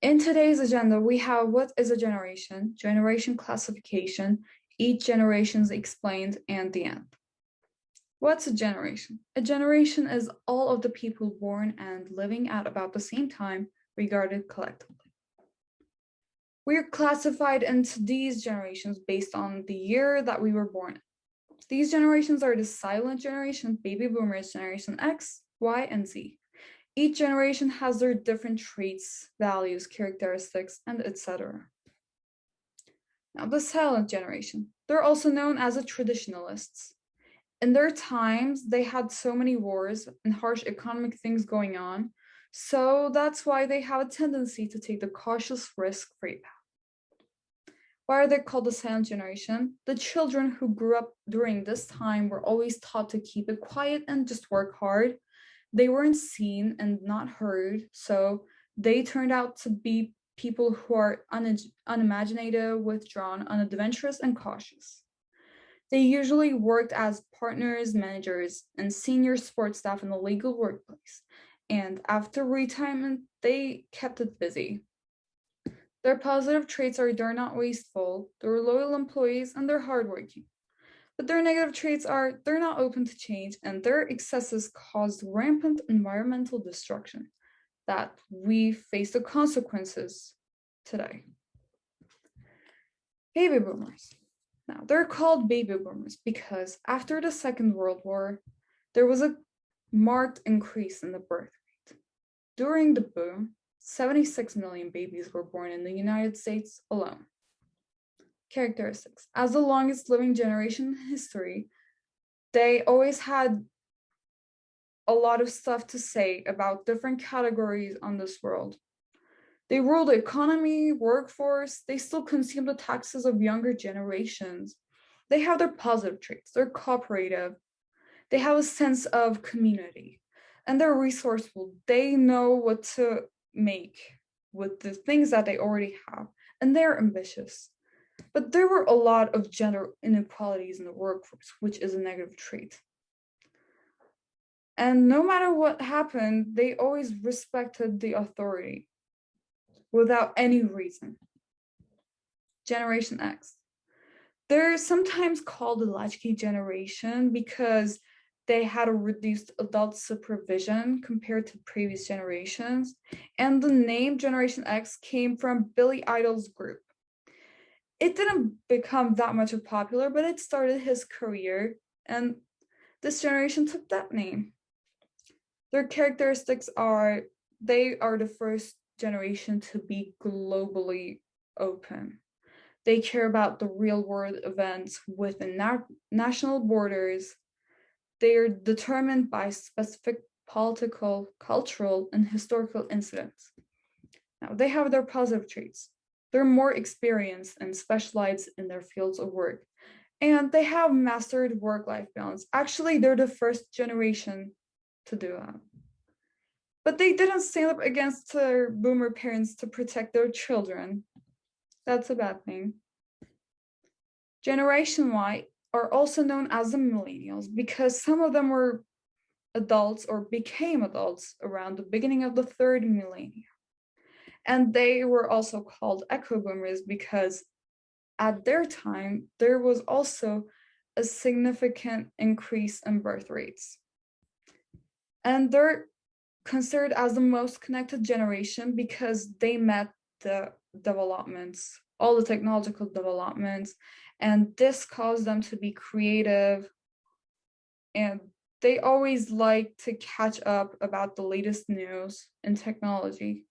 In today's agenda, we have what is a generation classification, each generation is explained, and the end. What's a generation? A generation is all of the people born and living at about the same time, regarded collectively. We are classified into these generations based on the year that we were born. These generations are the silent generation, baby boomers, generation X, Y, and Z. Each generation has their different traits, values, characteristics, and etc. Now, the silent generation. They're also known as the traditionalists. In their times, they had so many wars and harsh economic things going on, so that's why they have a tendency to take the cautious, risk-free path. Why are they called the silent generation? The children who grew up during this time were always taught to keep it quiet and just work hard. They weren't seen and not heard, so they turned out to be people who are unimaginative, withdrawn, unadventurous, and cautious. They usually worked as partners, managers, and senior support staff in the legal workplace, and after retirement, they kept it busy. Their positive traits are they're not wasteful, they're loyal employees, and they're hardworking. But their negative traits are they're not open to change, and their excesses caused rampant environmental destruction that we face the consequences today. Baby boomers. Now, they're called baby boomers because after the Second World War, there was a marked increase in the birth rate. During the boom, 76 million babies were born in the United States alone. Characteristics. As the longest living generation in history, they always had a lot of stuff to say about different categories on this world. They rule the economy, workforce, they still consume the taxes of younger generations. They have their positive traits, they're cooperative, they have a sense of community, and they're resourceful. They know what to make with the things that they already have, and they're ambitious. But there were a lot of gender inequalities in the workforce, which is a negative trait. And no matter what happened, they always respected the authority without any reason. Generation X. They're sometimes called the latchkey generation because they had a reduced adult supervision compared to previous generations. And the name Generation X came from Billy Idol's group. It didn't become that much of popular, but it started his career, and this generation took that name. Their characteristics are they are the first generation to be globally open. They care about the real world events within national borders. They are determined by specific political, cultural, and historical incidents. Now, they have their positive traits. They're more experienced and specialized in their fields of work, and they have mastered work-life balance. Actually, they're the first generation to do that. But they didn't stand up against their boomer parents to protect their children. That's a bad thing. Generation Y are also known as the millennials because some of them were adults or became adults around the beginning of the third millennium. And they were also called echo boomers because at their time, there was also a significant increase in birth rates. And they're considered as the most connected generation because they met the developments, all the technological developments, and this caused them to be creative, and they always like to catch up about the latest news in technology.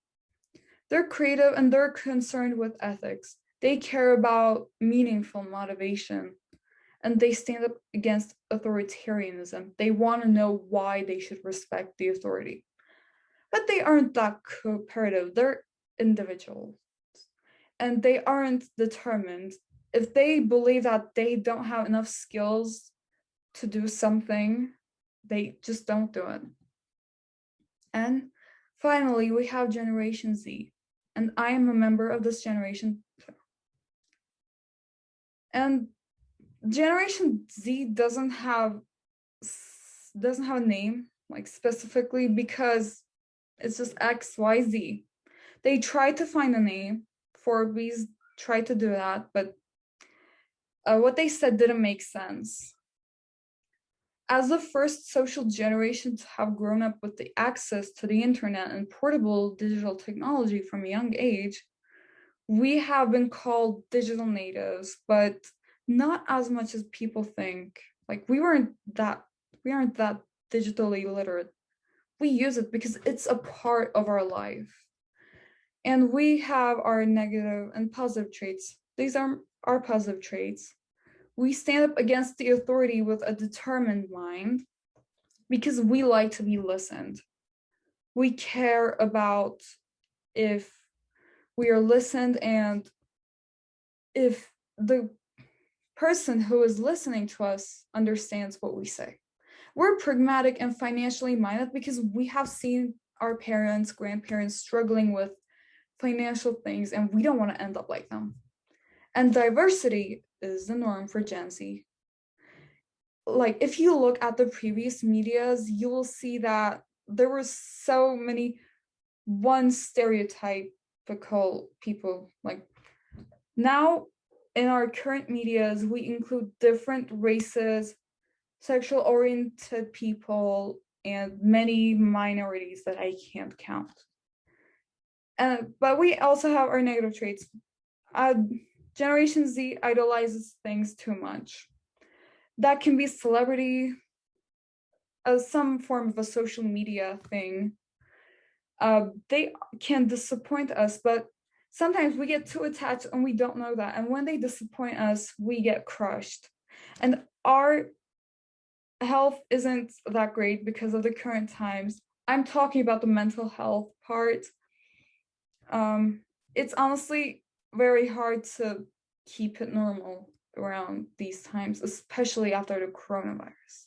They're creative and they're concerned with ethics. They care about meaningful motivation, and they stand up against authoritarianism. They want to know why they should respect the authority. But they aren't that cooperative. They're individuals, and they aren't determined. If they believe that they don't have enough skills to do something, they just don't do it. And finally, we have Generation Z, and I am a member of this generation too. And Generation Z doesn't have a name like specifically because it's just X, Y, Z. They tried to find a name. Forbes tried to do that, but what they said didn't make sense. As the first social generation to have grown up with the access to the internet and portable digital technology from a young age, we have been called digital natives, but not as much as people think. Like we aren't that digitally literate. We use it because it's a part of our life. And we have our negative and positive traits. These are our positive traits. We stand up against the authority with a determined mind because we like to be listened. We care about if we are listened and if the person who is listening to us understands what we say. We're pragmatic and financially minded because we have seen our parents, grandparents struggling with financial things, and we don't want to end up like them. And diversity is the norm for Gen Z. Like, if you look at the previous medias, you will see that there were so many one stereotypical people. Like, now in our current medias, we include different races, sexual oriented people, and many minorities that I can't count. But we also have our negative traits. Generation Z idolizes things too much. That can be celebrity, some form of a social media thing. They can disappoint us, but sometimes we get too attached and we don't know that. And when they disappoint us, we get crushed. And our health isn't that great because of the current times. I'm talking about the mental health part. It's honestly very hard to keep it normal around these times, especially after the coronavirus.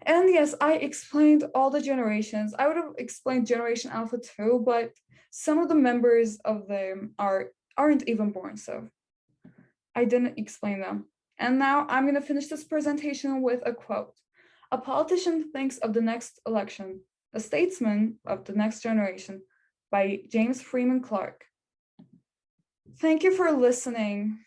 And yes, I explained all the generations. I would have explained Generation Alpha too, but some of the members of them aren't even born, so I didn't explain them. And now I'm going to finish this presentation with a quote. A politician thinks of the next election, a statesman of the next generation, by James Freeman Clarke. Thank you for listening.